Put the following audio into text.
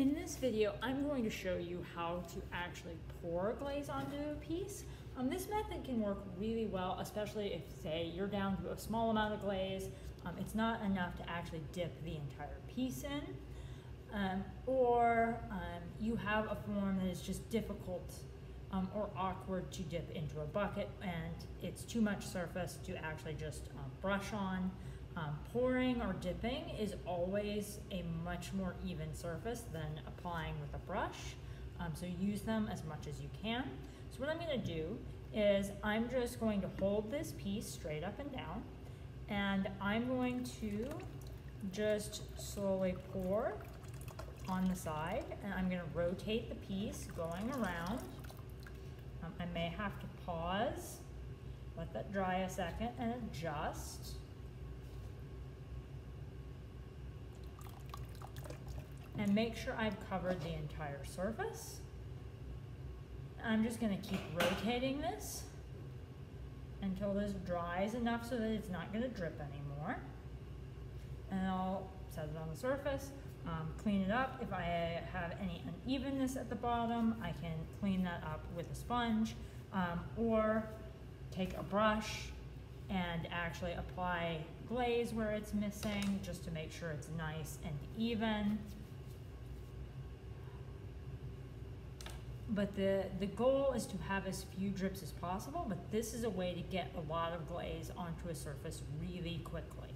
In this video, I'm going to show you how to actually pour glaze onto a piece. This method can work really well, especially if, say, you're down to a small amount of glaze. It's not enough to actually dip the entire piece in, or you have a form that is just difficult or awkward to dip into a bucket and it's too much surface to actually just brush on. Pouring or dipping is always a much more even surface than applying with a brush, so use them as much as you can. So what I'm going to do is I'm just going to hold this piece straight up and down, and I'm going to just slowly pour on the side, and I'm going to rotate the piece going around. I may have to pause, let that dry a second, and adjust. And make sure I've covered the entire surface. I'm just going to keep rotating this until this dries enough so that it's not going to drip anymore. And I'll set it on the surface, clean it up. If I have any unevenness at the bottom, I can clean that up with a sponge, or take a brush and actually apply glaze where it's missing just to make sure it's nice and even. But the goal is to have as few drips as possible, but this is a way to get a lot of glaze onto a surface really quickly.